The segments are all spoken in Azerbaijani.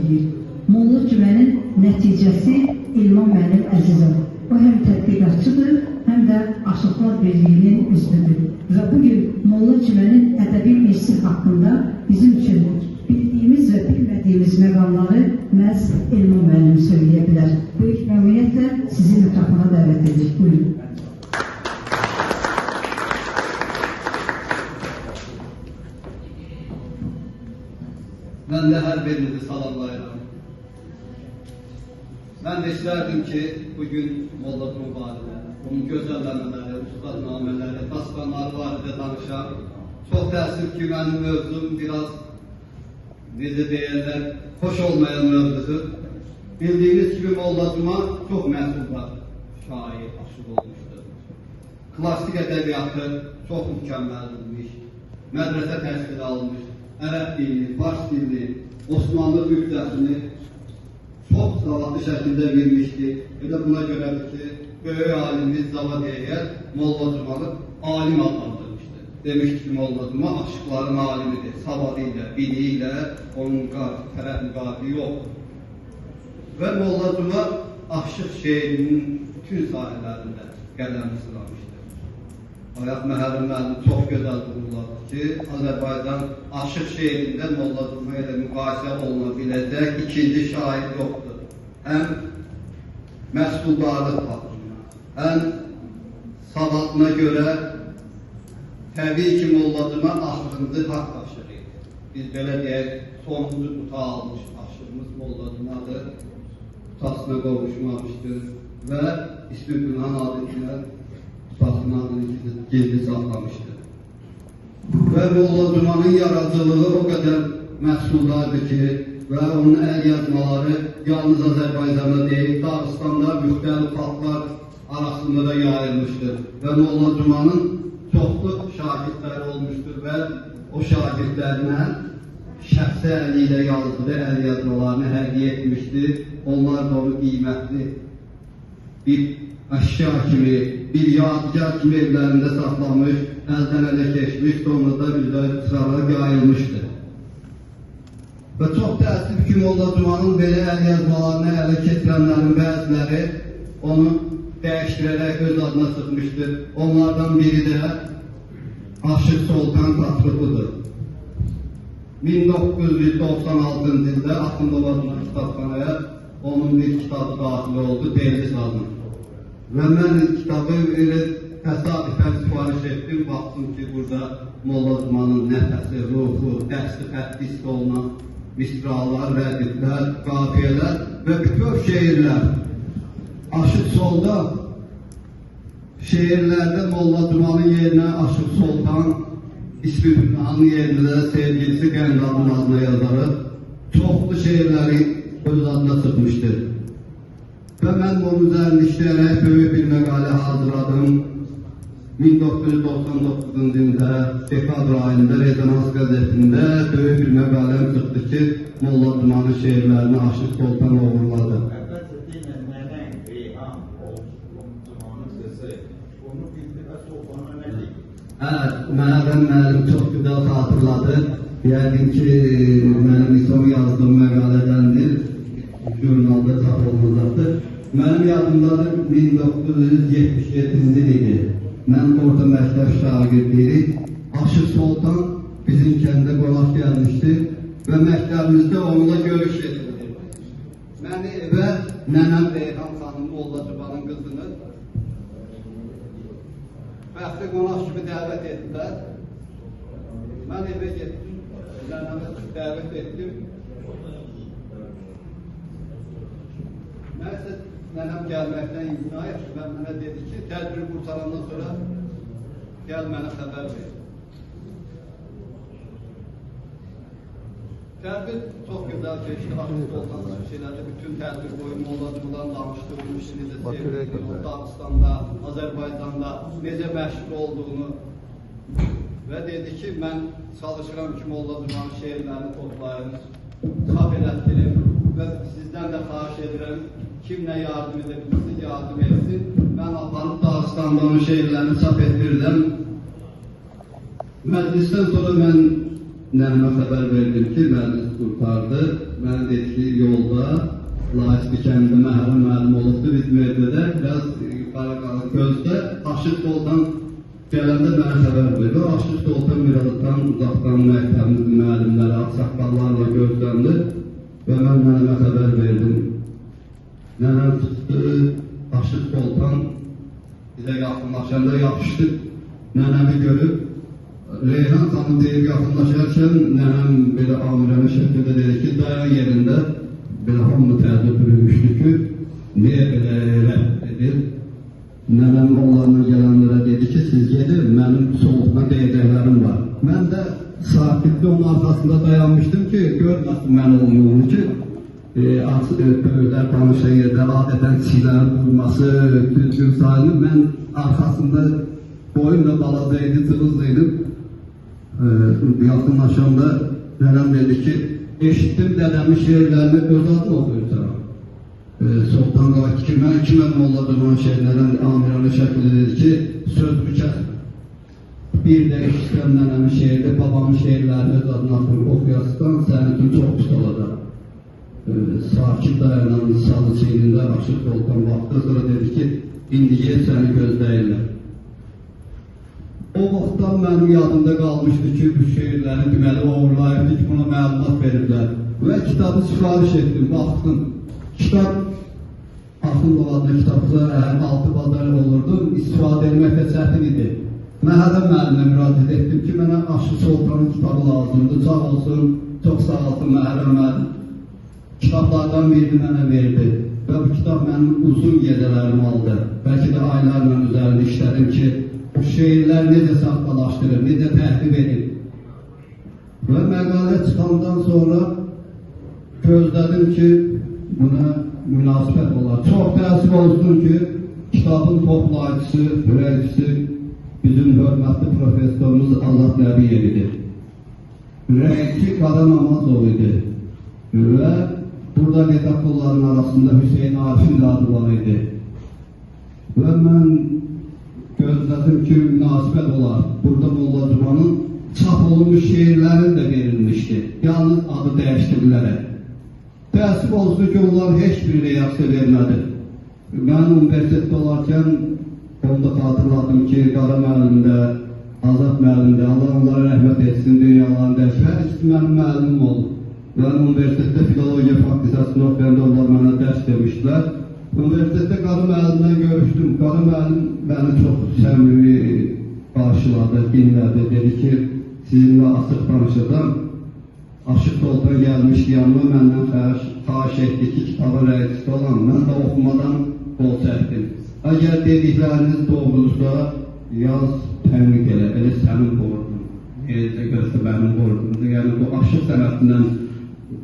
edir. Molla Cümənin nəticəsi İlman Mənim Əzizov. O həm tədqiqatçıdır, həm də Aşıqlar Birliyinin üzvüdür. Və bugün Molla Cümənin ədəbi irsi haqqında bizim üçün bildiyimiz və bilmədiyimiz məqamları məhz İlman Mənim söyləyə bilər. Böyük məmnuniyyətlə sizi mikrofona dəvət edir. Buyurun. Ben de her birinizi salamlayıram. Ben de isterdim ki bugün Molla Cüməli, onun gözəlləmələri, ustadnamələri, dastanları barədə danışam. Çox təəssüf ki, mənim mövzum biraz, necə deyirlər, hoş olmayan mövzudur. Bildiyiniz gibi Molla Cüməli çox məhsuldar şair, aşıq olmuşdur. Klasik ədəbiyyatı çox mükəmməlmiş, mədrəsə təhsili almış. Ərəb dilini, Fars dilini, Osmanlı ülkəsini çox savadlı şəkildə bilmişdi. Ve de buna görədir ki, böyük alimimiz Zavadiyyə Molla Cüməli alim adlandırmışdı. Demişdi ki, Molla Cüməli aşıqların alimidir. Savadıyla, biliyle onun tərəf müqabili yoxdur. Ve Molla Cüməli aşıq şeirinin bütün sahələrində qələmi sıramışdı. Ayaq məhərrimlərini çox gözəl dururlardı ki, Azərbaycan aşıq şeirində Molla Cüməli ilə müqayisə olunabiləcək ikinci şair yoxdur. Həm məhsuldarlıq baxımından, həm savadına görə təbii ki, Molla Cüməli axırıncı haqq aşığı idi. Biz belə deyək, sonuncu quta almış aşığımız Molla Cüməli qutasına qovuşmamışdır və İsmi Günhan adıyla Basın adını gizli saxlamışdır. Və Molla Cüməli'nin yaradıcılığı o qədər məhsuldardır ki, və onun əl yazmaları yalnız Azərbaycanda deyil, Dağıstanda müxtəlif xalqlar arasında da yayılmışdır. Və Molla Cüməli'nin çoxlu şagirdləri olmuşdur və o şagirdlərinə şəxsi əli ilə yazdığı əl yazmalarını hədiyyə etmişdir. Onlar da onu qiymətli bir əşya kimi, bir yadigar kimi evlərində saxlamış, əldən ələ keçmiş, sonra da üzrə sıralar yayılmışdır. Və çox təəssüf ki, Molla Cüməli'nin belə əl yazmalarını ələ keçirənlərin bəziləri onu dəyişdirərək öz adına çıxmışdır. Onlardan biri də Aşıq Soltan Qatırlıdır. 1996-cı ildə Axundova kitabxanaya onun bir kitabı daxil oldu, Deniz adlı. Və mən kitabı təsadüfən sifariş etdim, baxdım ki, burada Molla Cüməli'nin nəfəsi, ruhu, dəsti xəttisi olunan misralar, rədiflər, qafiyələr və bütöv şeirlər. Aşıq Solda şeirlərdə Molla Cüməli'nin yerinə Aşıq Soltan, İsmi Günhan'ın yerində sevgilisi Qəndal'ın adına yazarı çoxlu şeirləri öz adına çıxmışdır. Və mən bunun üzərində işləyərək böyük bir məqalə hazırladım. 1999-cu ildə dekabr ayında Rezonans qəzetində böyük bir məqaləm çıxdı ki, Molla Cüməli şeirlərini Aşıq Soltan uğurladı. Mənədən müəllim çox güzel xatırladı. Yəqin ki, mənim son yazdığım məqalədəndir. Jurnalda çap olunacaqdır. Mənim yadımdadır 1977-ci idi. Mən orta məktəb şagirdiyik. Aşıq Soltan bizim kəndə qonaq gəlmişdi və məktəbimizdə onunla görüş edildi. Məni evə nənəm Reyhan xanım Molla Cüməli'nin qızını bəxtli qonaq kimi dəvət etdilər. Mən evə getdim, nənəmi dəvət etdim. Nəysə, nənəm gəlməkdən imtina etdi və mənə dedi ki, tədbir qurtarandan sonra gəl mənə xəbər ver. Tədbir çox gözəl keçdi, Aşıq Soltan'ın şeylərdə bütün tədbir boyu Molla Cüməli'nin danışdırılmış, necə sevdiğini, Dağıstanda, Azərbaycanda necə məşğul olduğunu və dedi ki, mən çalışıram ki, Molla Cüməli'nin şeirlərini toplayın, çap elətdirim və sizdən də xahiş edirəm, kim nə yardım edebilirsin, yardım etsin. Mən aparıb Dağıstanda onun şeirlərini çap etdirdim. Məclisdən sonra mən nənəmə xəbər verdim ki, məclis kurtardı. Mən dedi ki, yolda Laçlı kəndində məhrum müəllim olubdu, biz müəddədə biraz yuxarı qalıb gözdə Aşıq Soltan gələndə mənə xəbər verdi. Aşıq Soltan birazdan uzaqdan məktəbimiz müəllimləri, ağsaqqallarla gözləndi və mən nənəmə xəbər verdim. Nənəm çıxdı, Aşıq Soltan bizə yaxınlaşanda yapışdı, nənəmi görüb Reyhan xanım deyib yaxınlaşarkən nənəm belə amirəmi şəkildə dedi ki, dayan yerində belə hamı təəccüb bürümüşdü ki, niyə belə elə dedi. Nənəm onlarla gələnlərə dedi ki, siz gedin, mənim soğuqda deyəcəklərim var. Mən də sakitli onun arxasında dayanmışdım ki, görməsin mən olduğunu ki, böyüklər danışan yerdə adətən çiçəklərin vurması, düzgün sayılır. Mən arxasında boyumla baladaydı, cılızlıydım. Yaxınlaşanda nənəm dedi ki, eşitdim dədəmin şeirlərini öz adını oxuyursan. Soğukdan qalaq ki, mən kimə molladığım şeylərdən amirəli şəkildə dedi ki, sözümü kəsmə. Bir də eşitdim nənəmin şeirdə, babamın şeirlərini öz adını oxuyasından sənin çox pis olacaq. Sakit dayanan salı çeynində Aşıq Soltan vaxtı sonra dedi ki, indiyə səni gözləyirlər. O vaxtdan mənim yadımda qalmışdı ki, bu şeirləri deməli oğurlayıbdı ki, buna məlumat veriblər. Və kitabı sifariş etdim, baxdım. Kitab, Axund adlı kitabda 6 bazar olurdu, istifadə etmək də çətin idi. Məhədə müəllimə müraciət etdim ki, mənə Aşıq Soltanın kitabı lazımdır, sağ olsun, çox sağ olsun Məhədə müəllim. Kitablardan birini mənə verdi və bu kitab mənim uzun gecələrim aldı. Bəlkə də aylarla üzərində işlədim ki, bu şeirlər necə saxtalaşdırır, necə təhdib edib. Və məqalə çıxandan sonra gözlədim ki, buna münasibət olar. Çox təəssüf olsun ki, kitabın toplayıcısı, ürəkçisi bizim hörmətli professorumuz Azad Nəbiyevidir. Ürəkçi Qara Namazov idi və burada redaktorların arasında Hüseyin Arifin də adı var idi. Və mən gözlədim ki, münasibət olar. Burada Molla Cumanın çap olunmuş şeirlərin də verilmişdi. Yalnız adı dəyişdirilərək. Təəssüf olsun ki, onlar heç bir reaksiya vermədi. Mən universitetdə olarkən onda xatırladım ki, Qara müəllimdə, Azad müəllimdə, Allah onlara rəhmət etsin, dünyalarını dəyişir. Hər ikisi mənim müəllimim oldu. Mən universitetdə filologiya faktisəsini oxuyanda onlar mənə dərs demişdilər. Universitetdə Qara müəllimlə görüşdüm. Qara müəllim məni çox səmimi qarşıladı, dinlədi. Dedi ki, sizinlə açıq danışacağım. Aşıq Soltan gəlmişdi yanıma, məndən xahiş etdi ki, kitabın rəisisi olan, mən də oxumadan qol çəkdim. Əgər dedikləriniz doğrudursa, yaz təmlik elə, elə sənin borcun. Necə görsə mənim borcumdur. Yəni bu aşıq sənətindən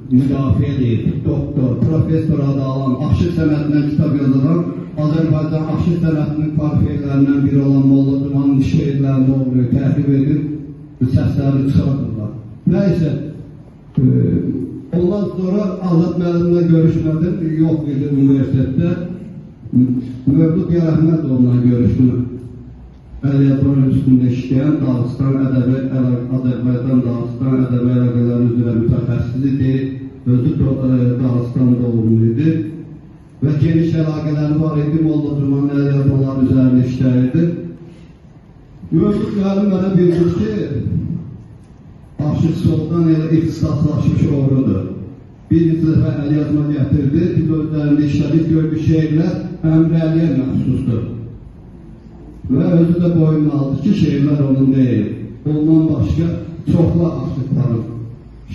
müdafiə edildi, doktor, professor adı alan, aşıq sənətindən kitab yazılan, Azərbaycan aşıq sənətinin parfeylərindən biri olan Molla Cumanın şeirlərini oğruyor, təhdib edib, səslərini çıxardırlar. Nəysə, ondan sonra Azad müəllimlə görüşmədim, yox idi universitetdə. Mövlud Yarahmədovla görüşdüm. Əliyyatların üstündə işləyən Azərbaycan Dağıstan ədəbi əlaqələri üzrə mütəxəssis idi. Özü Dağıstan doğumlu idi. Və geniş əlaqələri var idi. Molla Cumanın əliyyatları üzərində işləyirdi. Mövlud müəllim mənə bildir ki, Aşıq Soltan elə ixtisaslaşmış oğrudur. Bir dəfə əliyyatma gətirdi, biz özlərində işlədik, gördük şeirlər Əmrəliyə məxsusdur. Və özü də boyun aldı ki, şeirlər onun deyil. Ondan başqa çoxlu aşıqların,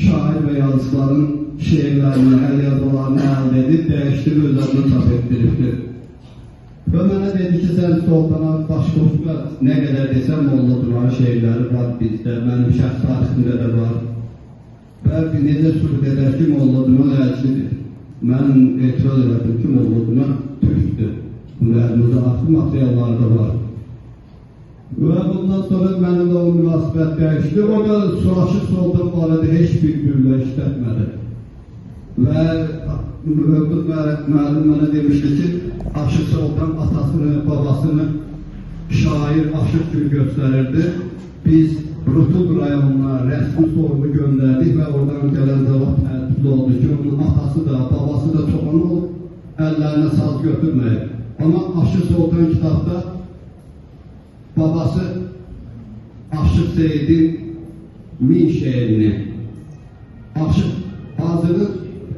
şair və yazıçıların şeirlərini, əliyyatlarını əldə edib, dəyişdirib, özlərini çap etdiribdir. Və mənə dedi ki, sən Soltana başqa nə qədər desəm, Molla Cumanın şeirləri var bizdə, mənim şəxs tarixində də var. Və necə sübut edər ki, Molla Cuman əlçidir. Mən etiraz elədim ki, Molla Cuman türkdür. Bunlarımızda artıq materialları da var. Və bundan sonra mənimlə o münasibət dəyişdi. O da Aşıq Soltan barədə heç bir güllə işlətmədi. Və Mövlud müəllim mənə demişdi ki, Aşıq Soltan atasını, babasını şair, aşıq kimi göstərirdi. Biz Rutub rayonuna rəsmi sorunu göndərdik və oradan gələn cavab tərtibli oldu ki, onun atası da, babası da çoxan olub, əllərinə saz götürməyib. Amma Aşıq Sultan kitabda babası Aşıq Seyidin 1000 şeirini, Aşıq Hazırın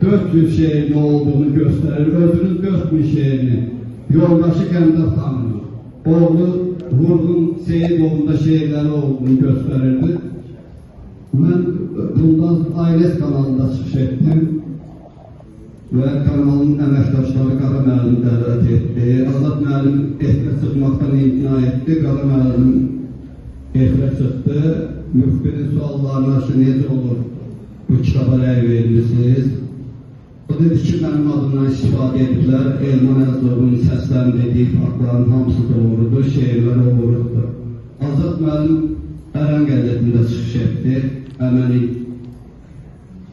400 şeirini olduğunu göstərir, özünün 4000 şeirini, yoldaşı Qəndar xanımı, oğlu Vurğun Seyidoğlu'nda şehirleri olduğunu gösterirdi. Ben bundan Ailes kanalında çıkış ettim ve kanalın əməkdaşları Qara müəllim dəvət etdi. Azad müəllim efirə çıxmaqdan imtina etdi. Qara müəllim efirə çıxdı. Müxbirin suallarına necə olur bu kitaba rəy verirsiniz? O dedi ki, mənim adımdan istifadə ediblər. Elman Əzdovun səsləndirdiyi faktların hamısı doğrudur, şeirlər doğrudur. Azad müəllim Ərən qəzetində çıxış etdi, əməli.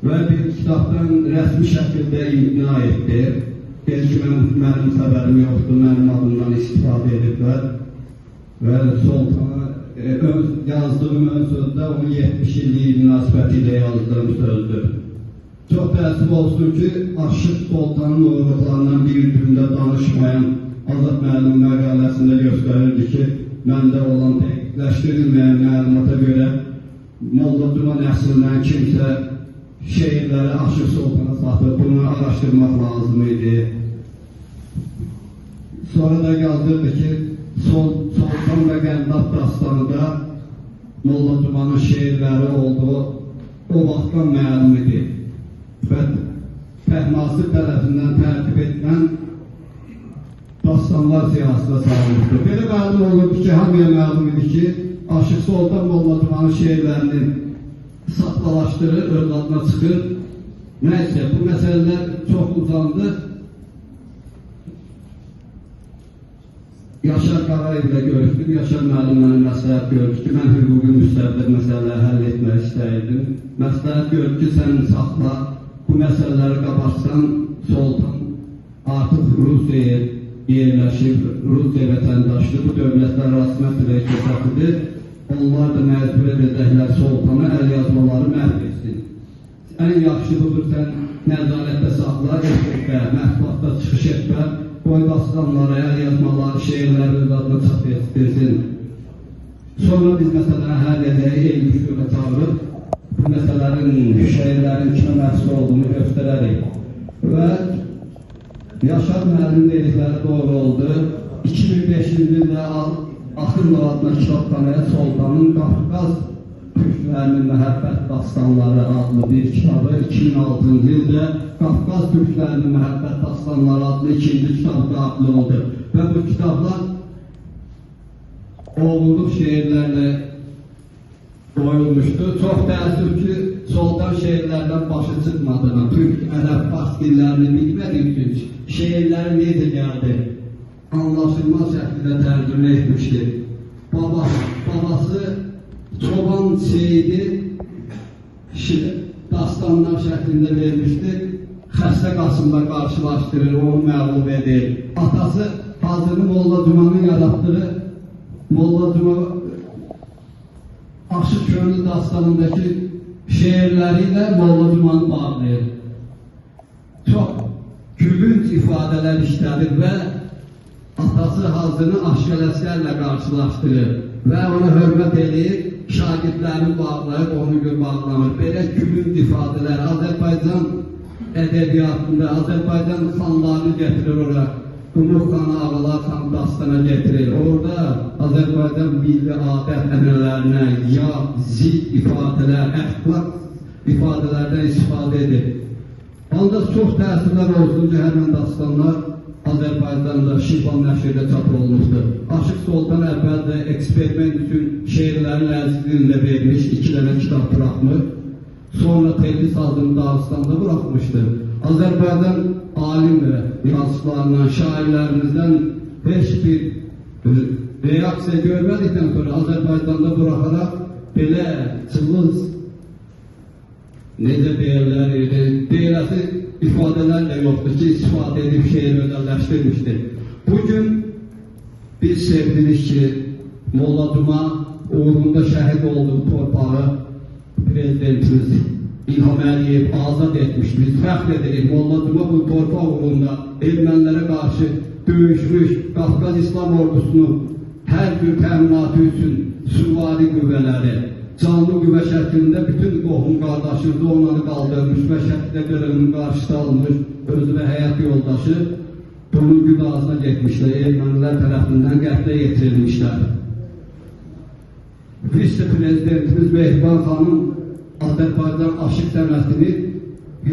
Və bir kitabdan rəsmi şəkildə imtina etdi. Dedi ki, mənim xəbərim yoxdur, mənim adımdan istifadə ediblər. Və Sultana yazdığım ön sözdə onun 70 illiyi münasibəti ilə yazdığım sözdür. Çox təəssüf olsun ki, Aşıq Sultanın uğurluqlarından bir gündə danışmayan Azad müəllim məqaləsində göstərirdi ki, məndə olan dəqiqləşdirilməyən məlumata görə Molla Duman əsrindən kimsə şehirləri Aşıq Sultana satıb, bunu araşdırmaq lazım idi. Sonra da yazdırdı ki, Sultan və Qəndab dastanında Molla Dumanın şeirləri olduğu o vaxtdan məlum idi. Və Fəhmasib tərəfindən tərtib edilən dastanlar siyasına salınmışdır. Belə məlum olurdu ki, hamıya məlum idi ki, Aşıq Sultan Molla Dumanın şeirlərini saxtalaşdırır, öz adına çıxır. Nəysə, bu məsələlər çox uzandı. Yaşar Qarayev ilə görüşdüm. Yaşar müəllim mənə məsləhət gördü ki, mən hüquqi müstəqil məsələləri həll etmək istəyirdim. Məsləhət gördü ki, sən saxla, bu məsələləri qabarsan, Sultan artıq Rusiyaya yerləşib, Rusiya vətəndaşlığı, bu dövlətlər arası məsələyə kötətidir. Onlar da məcbur edəcəklər Sultana əl yazmaları məhv etsin. Ən yaxşı budur, sən nəzarətdə saxla, etməkdə, məhsulatda çıxış etmə, qoy dastanlara, əl yazmaları, şeirləri öz adına çap etdirsin. Sonra biz məsələni həll edək, el müşkürə çağırıb, bu məsələrin, şeirlərin kimə məhsul olduğunu göstərərik. Və Yaşar müəllim dedikləri doğru oldu. 2005-ci ildə Axırlı adına kitabxanaya Sultanın Qafqaz türklərinin məhəbbət dastanları adlı bir kitabı 2006-cı ildə Qafqaz türklərinin məhəbbət dastanları adlı ikinci kitabı daxil oldu. Və bu kitablar oğurluq şeirlərlə qoyulmuşdu. Çox təəssüf ki, Sultan şeirlərdən başı çıxmadığına, türk, ərəb, fars dillərini bilmədiyi üçün şeirləri necə gəldi? Anlaşılmaz şəkildə tərcümə etmişdir. Babası Çoban Seyidi dastanlar şəklində vermişdir. Xəstə Qasımla qarşılaşdırır, onu məğlub edir. Atası Hazırlı Molla Dumanın yaratdığı Molla Duman Aşıq Könlü dastanındakı şeirləri ilə Molla Dumanı bağlayır. Çox gülünç ifadələr işlədir və atası Hazırını Aşqələskərlə qarşılaşdırır və ona hörmət edir, şagirdlərini bağlayıb, onu bağlamır. Belə gülünç ifadələr Azərbaycan ədəbiyyatında, Azərbaycan xanlarını getirir oraya. Umur xanı, ağalar xanı dastana getirir. Orada Azərbaycan milli adət ənənələrinə, yad, zid ifadələr, əxlaq ifadələrdən istifadə edir. Ancaq çox təsirlər olsun ki, həmən dastanlar Azərbaycanda Şifan nəşrində çap olmuşdur. Aşıq Sultan əvvəldə eksperiment üçün şeirlərin ləzizliyində vermiş, 2 dənə kitab bırakmış. Sonra Tedris adını Dağıstanda bırakmışdır. Azərbaycan alim və yazıqlarından, şairlərimizdən heç bir reaksiya görmədikdən sonra Azərbaycanda bırakarak belə cılız necə deyirlər, deyiləsi ifadələrlə yoxdur ki, istifadə edib şeir özəlləşdirmişdir. Bugün biz sevdirik ki, Molla Duman uğrunda şəhid olduğu torpağı prezidentimiz İlham Əliyev azad etmiş. Biz fəxr edirik. Molla Cuma bu torpaq uğrunda ermənilərə qarşı döyüşmüş Qafqaz İslam ordusunu hər bir təminatı üçün süvari qüvvələri, canlı qüvvə şəklində bütün qohum qardaşımızı onları qaldırmış və şəkildə görevinin qarşıda alınmış özü və həyat yoldaşı bunun güdasına getmişlər. Ermənilər tərəfindən qətlə yetirilmişlər. Vice-prezidentimiz Mehriban xanım Azərbaycan aşıq sənətini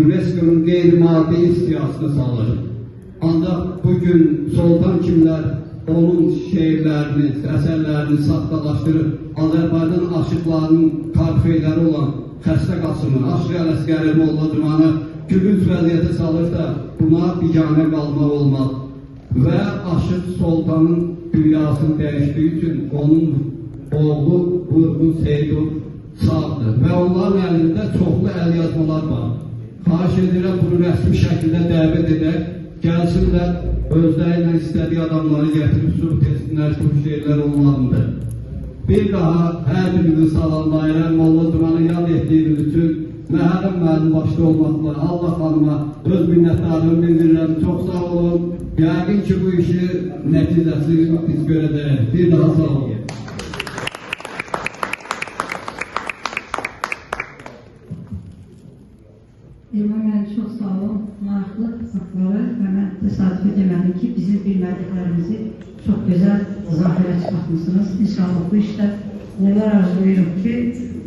UNESCO-nun qeyri-maddi siyasətine salır. Ancaq bugün soltan kimlər onun şeirlərini, əsərlərini saxtalaşdırıb Azərbaycan aşıqlarının tarifeyləri olan Xəstə Qasımı, Aşıq Ələsgəri Molla Cumanı gülünç vəziyyətə salırsa buna biganə qalmaq olmaz. Və aşıq Soltanın dünyasını dəyişdiyi üçün onun oğlu Vurğun Seydov sağdır və onların əlində çoxlu əlyazmalar var. Xahiş edirəm bunu rəsmi şəkildə dəvət edək, gəlsinlər özlərlə istədiyi adamları gətirib sübut etsinlər ki, bu şeirlər onlarındır. Bir daha hər birimizi salamlayıram, Molla Cumanı yad etdiyimiz üçün Məhərrəm müəllim başda olmaqla Allah xanıma öz minnətdarlığımı bildirirəm. Çox sağ olun. Yəqin ki, bu işi nəticəsini biz görəcəyik. Bir daha sağ olun. İlham Əli çox sağ olun. Maraqlı faktları və mən təsadüfi demədim ki, bizim bilmədiklərimizi çox gözəl zahirə çıxartmışsınız. İnşallah bu işdə uğurlar arzulayırım ki,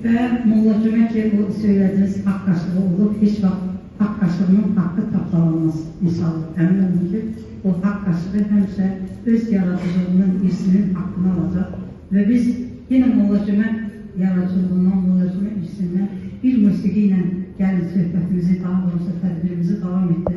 və Molla Cuma ki, bu söylədiniz haqq qaşlığı olub, heç vaxt haqq qaşlığının haqqı tapdalanmaz. İnşallah əmin olun ki, o haqq qaşlığı həmişə öz yaradıcılığının irsinin haqqını alacaq və biz yenə Molla Cuma yaradıcılığından, Molla Cuma irsindən bir musiqi ilə gəlin söhbətimizi, daha doğrusu tədbirimizi davam etdirək.